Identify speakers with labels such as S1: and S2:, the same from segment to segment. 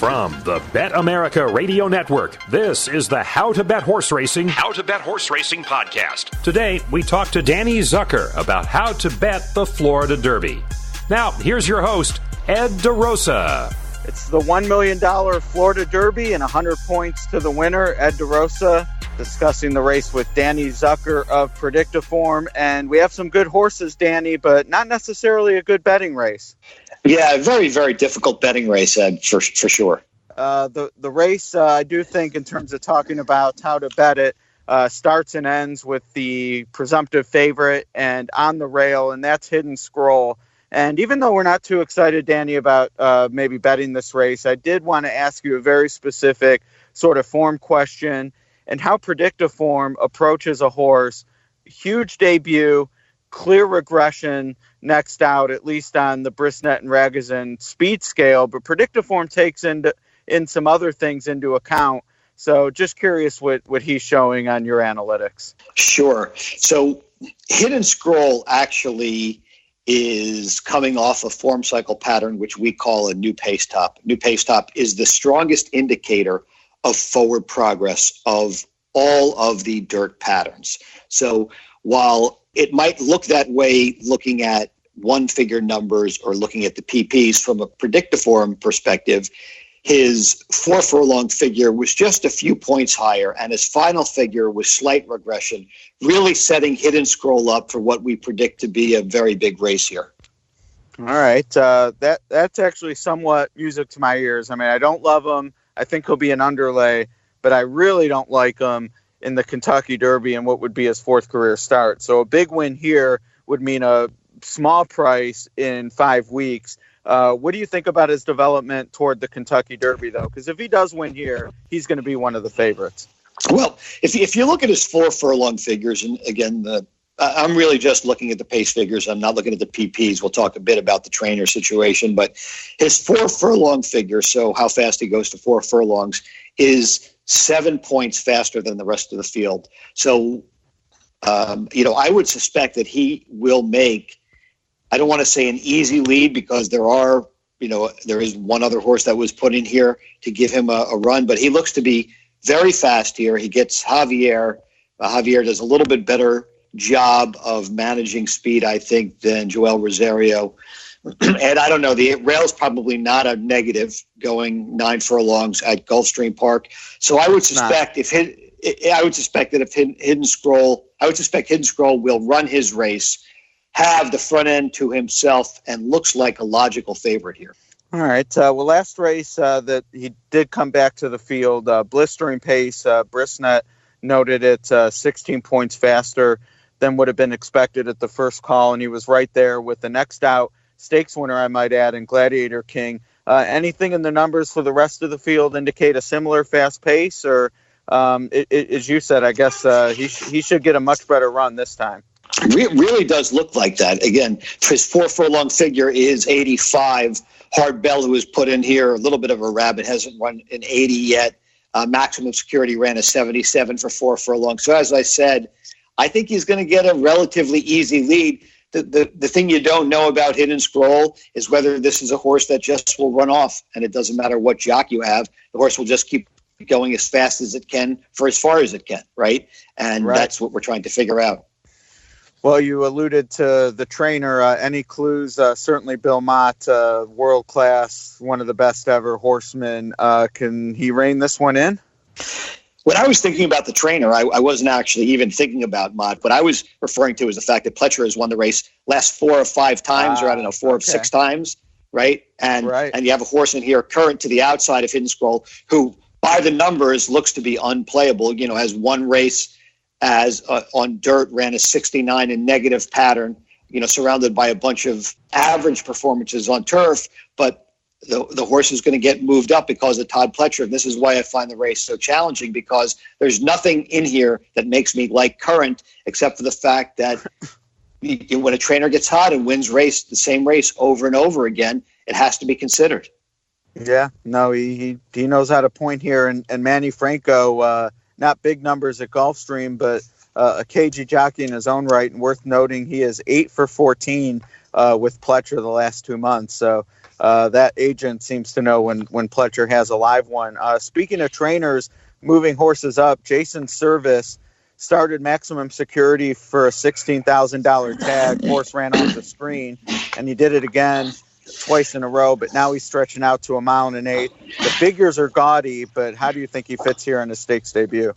S1: From the Bet America Radio Network, this is the How to Bet Horse Racing podcast. Today, we talk to Danny Zucker about how to bet the Florida Derby. Now, here's your host, Ed DeRosa.
S2: It's the $1 million Florida Derby and 100 points to the winner, Ed DeRosa, discussing the race with Danny Zucker of Predictiform. And we have some good horses, Danny, but not necessarily a good betting race.
S3: Yeah, very, very difficult betting race, Ed, for sure.
S2: The race, I do think, in terms of talking about how to bet it, starts and ends with the presumptive favorite and on the rail, and that's Hidden Scroll. And even though we're not too excited, Danny, about maybe betting this race, I did want to ask you a very specific sort of form question and how Predictiform approaches a horse. Huge debut, clear regression next out, at least on the Brisnet and Ragozin speed scale, but Predictiform takes in some other things into account. So just curious what he's showing on your analytics.
S3: Sure. So Hidden Scroll actually is coming off a form cycle pattern, which we call a new pace top. New pace top is the strongest indicator of forward progress of all of the dirt patterns. So while it might look that way looking at one-figure numbers or looking at the PPs from a Predictiform perspective, his 4 furlong figure was just a few points higher, and his final figure was slight regression, really setting Hidden Scroll up for what we predict to be a very big race here.
S2: All right. That's actually somewhat music to my ears. I mean, I don't love him. I think he'll be an underlay, but I really don't like him in the Kentucky Derby and what would be his 4th career start. So a big win here would mean a small price in 5 weeks. What do you think about his development toward the Kentucky Derby, though? Because if he does win here, he's going to be one of the favorites.
S3: Well, if you look at his 4 furlong figures, and again, I'm really just looking at the pace figures. I'm not looking at the PPs. We'll talk a bit about the trainer situation, but his 4 furlong figure, so how fast he goes to 4 furlongs, is 7 points faster than the rest of the field. So, I would suspect that he will make, I don't want to say an easy lead because there is one other horse that was put in here to give him a run, but he looks to be very fast here. He gets Javier. Javier does a little bit better job of managing speed, I think, than Joel Rosario. And I don't know, the rail's probably not a negative going 9 furlongs at Gulfstream Park. So I would suspect Hidden Scroll will run his race, have the front end to himself, and looks like a logical favorite here.
S2: All right. Last race that he did come back to the field, blistering pace. Brisnet noted it 16 points faster than would have been expected at the first call, and he was right there with the next out stakes winner, I might add, and Gladiator King. Anything in the numbers for the rest of the field indicate a similar fast pace, or as you said, I guess he should get a much better run this time.
S3: It really does look like that. Again, his 4 furlong figure is 85. Hard Bell, who was put in here, a little bit of a rabbit, hasn't run an 80 yet. Maximum Security ran a 77 for 4 furlongs. So as I said, I think he's going to get a relatively easy lead. The thing you don't know about Hidden Scroll is whether this is a horse that just will run off, and it doesn't matter what jock you have. The horse will just keep going as fast as it can for as far as it can, right? And That's what we're trying to figure out.
S2: Well, you alluded to the trainer. Any clues? Certainly Bill Mott, world-class, one of the best ever horsemen. Can he rein this one in?
S3: When I was thinking about the trainer, I wasn't actually even thinking about Mott. What I was referring to is the fact that Pletcher has won the race last 4 or 5 times, or 4 or 6 times, right? And you have a horse in here current to the outside of Hidden Scroll who, by the numbers, looks to be unplayable. Has one race as on dirt, ran a 69 in negative pattern, surrounded by a bunch of average performances on turf, but the horse is going to get moved up because of Todd Pletcher. And this is why I find the race so challenging, because there's nothing in here that makes me like current, except for the fact that when a trainer gets hot and wins the same race over and over again, it has to be considered.
S2: Yeah, no, he knows how to point here. And Manny Franco, not big numbers at Gulfstream, but a cagey jockey in his own right, and worth noting he is 8 for 14 with Pletcher the last 2 months. So that agent seems to know when Pletcher has a live one. Speaking of trainers moving horses up, Jason Service started Maximum Security for a $16,000 tag. Horse ran off the screen, and he did it again twice in a row, but now he's stretching out to 1.8 miles. The figures are gaudy, but how do you think he fits here in his stakes debut?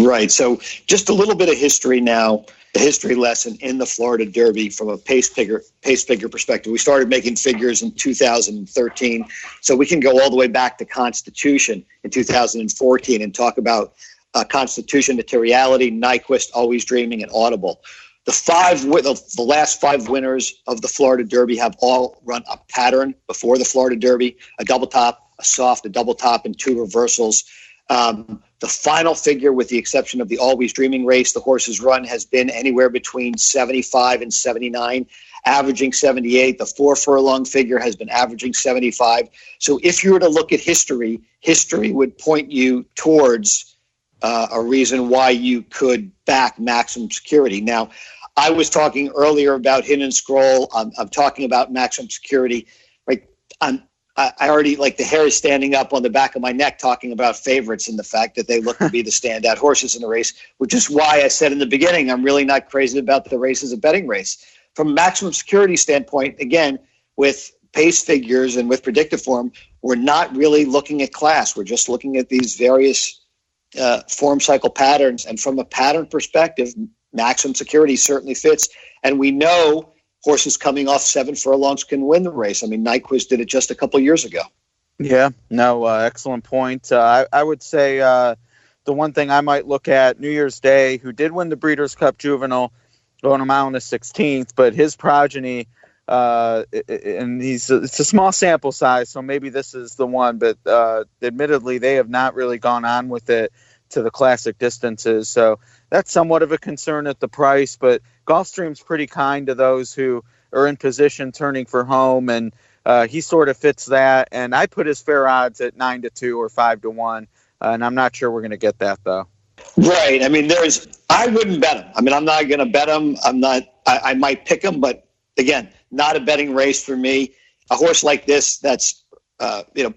S3: Right. So just a little bit of history now, the history lesson in the Florida Derby from a pace figure perspective. We started making figures in 2013, so we can go all the way back to Constitution in 2014 and talk about Constitution, Materiality, Nyquist, Always Dreaming, and Audible. The last 5 winners of the Florida Derby have all run a pattern before the Florida Derby: a double top, a soft, a double top, and 2 reversals. The final figure, with the exception of the Always Dreaming race, the horse's run has been anywhere between 75 and 79, averaging 78. The 4 furlong figure has been averaging 75. So if you were to look at history would point you towards a reason why you could back Maximum Security. Now, I was talking earlier about Hidden Scroll. I'm talking about Maximum Security. Right? I already, like, the hair is standing up on the back of my neck talking about favorites and the fact that they look to be the standout horses in the race, which is why I said in the beginning I'm really not crazy about the race as a betting race. From a Maximum Security standpoint, again, with pace figures and with predictive form, we're not really looking at class. We're just looking at these various form cycle patterns. And from a pattern perspective, Maximum Security certainly fits. And we know horses coming off 7 furlongs can win the race. I mean, Nyquist did it just a couple years ago.
S2: Yeah, no, excellent point. I would say the one thing I might look at, New Year's Day, who did win the Breeders' Cup Juvenile, going a mile and a 16th, but his progeny, and it's a small sample size, so maybe this is the one, but admittedly, they have not really gone on with it to the classic distances. So that's somewhat of a concern at the price, but Gulfstream's pretty kind to those who are in position turning for home, and he sort of fits that. And I put his fair odds at 9-2 or 5-1, and I'm not sure we're going to get that though.
S3: Right. I mean, I wouldn't bet him. I mean, I'm not going to bet him. I might pick him, but again, not a betting race for me. A horse like this that's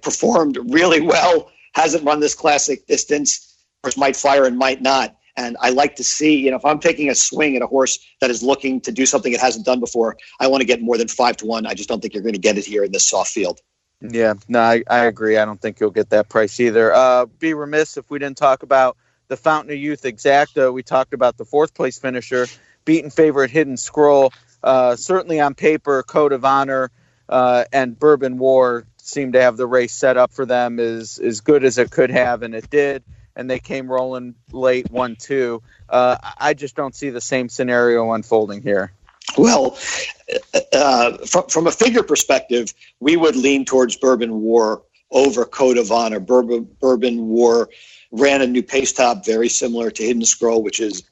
S3: performed really well, hasn't run this classic distance. Horse might fire and might not. And I like to see, if I'm taking a swing at a horse that is looking to do something it hasn't done before, I want to get more than 5-1. I just don't think you're going to get it here in this soft field.
S2: Yeah, no, I agree. I don't think you'll get that price either. Be remiss if we didn't talk about the Fountain of Youth Exacta. We talked about the 4th place finisher, beaten favorite Hidden Scroll. Certainly on paper, Code of Honor and Bourbon War seemed to have the race set up for them as good as it could have, and it did. And they came rolling late 1-2. I just don't see the same scenario unfolding here.
S3: Well, from a figure perspective, we would lean towards Bourbon War over Code of Honor. Bourbon War ran a new pace top very similar to Hidden Scroll, which is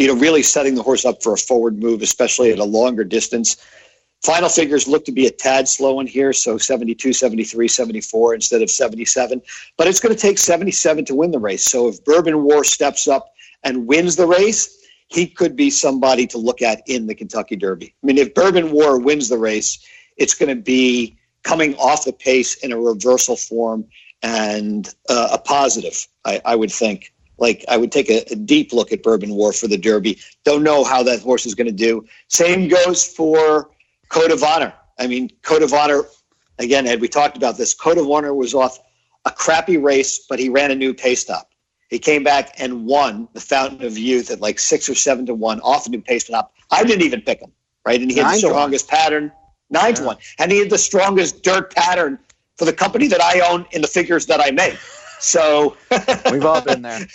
S3: really setting the horse up for a forward move, especially at a longer distance. Final figures look to be a tad slow in here, so 72, 73, 74 instead of 77. But it's going to take 77 to win the race. So if Bourbon War steps up and wins the race, he could be somebody to look at in the Kentucky Derby. I mean, if Bourbon War wins the race, it's going to be coming off the pace in a reversal form and a positive, I would think. Like, I would take a deep look at Bourbon War for the Derby. Don't know how that horse is going to do. Same goes for Code of Honor. I mean, Code of Honor, again, Ed, we talked about this. Code of Honor was off a crappy race, but he ran a new pace stop. He came back and won the Fountain of Youth at like 6 or 7-1 off a new pace stop. I didn't even pick him, right? And he had the strongest pattern, 9-1. And he had the strongest dirt pattern for the company that I own in the figures that I make. So
S2: we've all been there.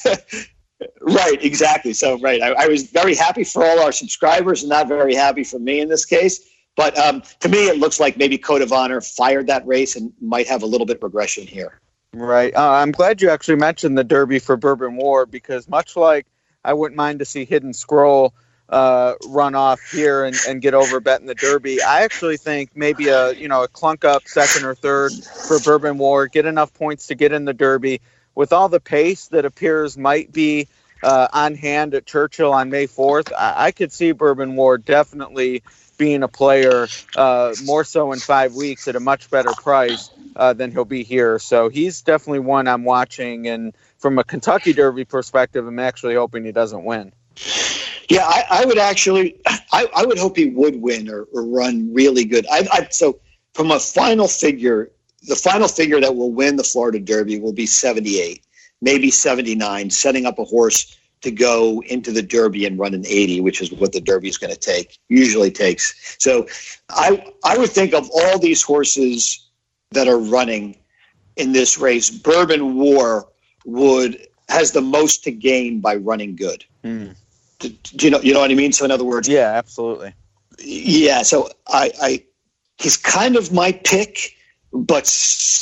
S3: Right, exactly. So, right, I was very happy for all our subscribers and not very happy for me in this case. But to me, it looks like maybe Code of Honor fired that race and might have a little bit of regression here.
S2: Right. I'm glad you actually mentioned the Derby for Bourbon War, because much like I wouldn't mind to see Hidden Scroll run off here and get over bet in the Derby, I actually think maybe a clunk up second or third for Bourbon War, get enough points to get in the Derby with all the pace that appears might be on hand at Churchill on May 4th, I could see Bourbon War definitely being a player more so in 5 weeks at a much better price than he'll be here. So he's definitely one I'm watching. And from a Kentucky Derby perspective, I'm actually hoping he doesn't win.
S3: Yeah, I would actually, I would hope he would win or run really good. So from a final figure, the final figure that will win the Florida Derby will be 78, maybe 79, setting up a horse to go into the Derby and run an 80, which is what the Derby is going to usually takes. So I would think of all these horses that are running in this race, Bourbon War has the most to gain by running good. Do you know what I mean? So in other words,
S2: yeah, absolutely.
S3: Yeah. So he's kind of my pick, but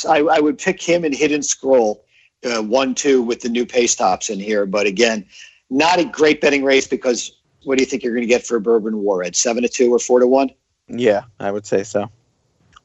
S3: I would pick him and Hidden Scroll 1-2 with the new pace tops in here. But again, not a great betting race because what do you think you're going to get for Bourbon War at 7-2 or 4-1?
S2: Yeah, I would say so.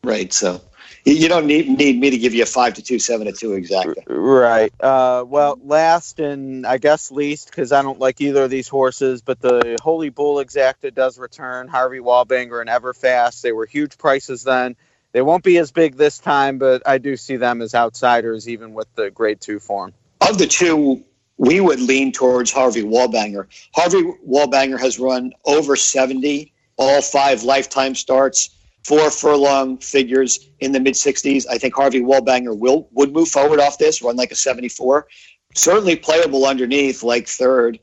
S3: Right. So you don't need me to give you a 5-2, 7-2 exactly.
S2: Right. Well, last and I guess least, because I don't like either of these horses, but the Holy Bull Exacta does return. Harvey Wallbanger and Everfast. They were huge prices then. They won't be as big this time, but I do see them as outsiders, even with the Grade 2 form.
S3: Of the two, we would lean towards Harvey Wallbanger. Harvey Wallbanger has run over 70, all 5 lifetime starts, 4 furlong figures in the mid-60s. I think Harvey Wallbanger would move forward off this, run like a 74. Certainly playable underneath, like third.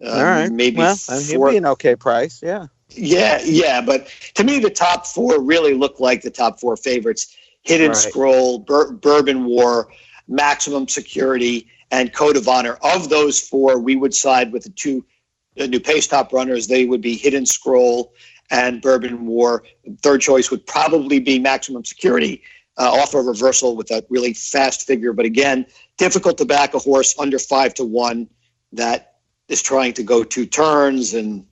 S2: All right.
S3: Maybe
S2: well,
S3: fourth.
S2: He'd be an okay price, yeah.
S3: Yeah. But to me, the top 4 really look like the top 4 favorites. Hidden Scroll, Bourbon War, Maximum Security, and Code of Honor. Of those 4, we would side with the 2 new pace top runners. They would be Hidden Scroll and Bourbon War. Third choice would probably be Maximum Security, off a reversal with a really fast figure. But again, difficult to back a horse under 5-1 that is trying to go 2 turns and,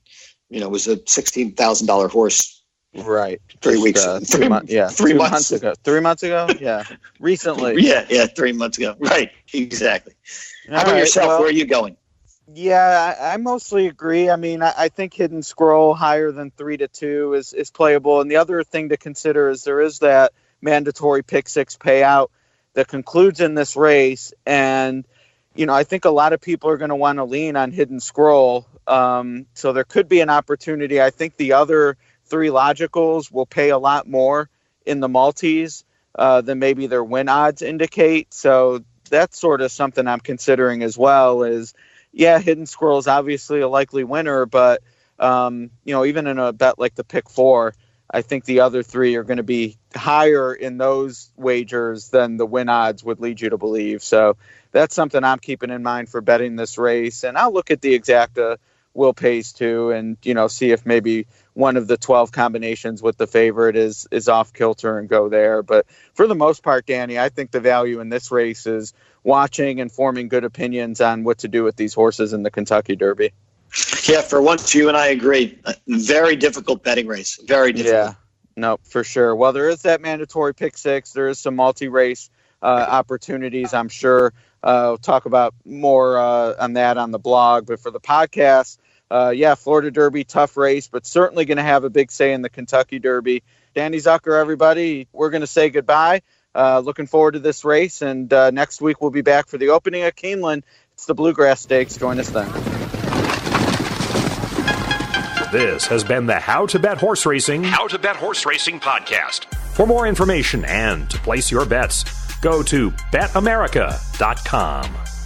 S3: was a $16,000 horse.
S2: Right.
S3: 3 weeks.
S2: 3 months. Yeah.
S3: 3 months
S2: ago. 3 months ago. Yeah. Recently.
S3: Yeah. 3 months ago. Right. Exactly. How about yourself? Well, where are you going?
S2: Yeah, I mostly agree. I mean, I think Hidden Scroll higher than 3-2 is playable. And the other thing to consider is there is that mandatory pick 6 payout that concludes in this race. And, I think a lot of people are going to want to lean on Hidden Scroll. So there could be an opportunity. I think the other 3 logicals will pay a lot more in the multis than maybe their win odds indicate. So that's sort of something I'm considering as well is, yeah, Hidden Scroll is obviously a likely winner, but, even in a bet like the pick 4, I think the other 3 are going to be higher in those wagers than the win odds would lead you to believe. So that's something I'm keeping in mind for betting this race. And I'll look at the Exacta Will Pace too and, see if maybe one of the 12 combinations with the favorite is off kilter and go there. But for the most part, Danny, I think the value in this race is watching and forming good opinions on what to do with these horses in the Kentucky Derby.
S3: Yeah, for once, you and I agree. Very difficult betting race. Very difficult.
S2: Yeah, no, for sure. Well, there is that mandatory pick 6. There is some multi-race opportunities, I'm sure. We'll talk about more on that on the blog. But for the podcast, Florida Derby, tough race, but certainly going to have a big say in the Kentucky Derby. Danny Zucker, everybody, we're going to say goodbye. Looking forward to this race. And next week we'll be back for the opening at Keeneland. It's the Bluegrass Stakes. Join us then.
S1: This has been the How to Bet Horse Racing podcast. For more information and to place your bets, go to betamerica.com.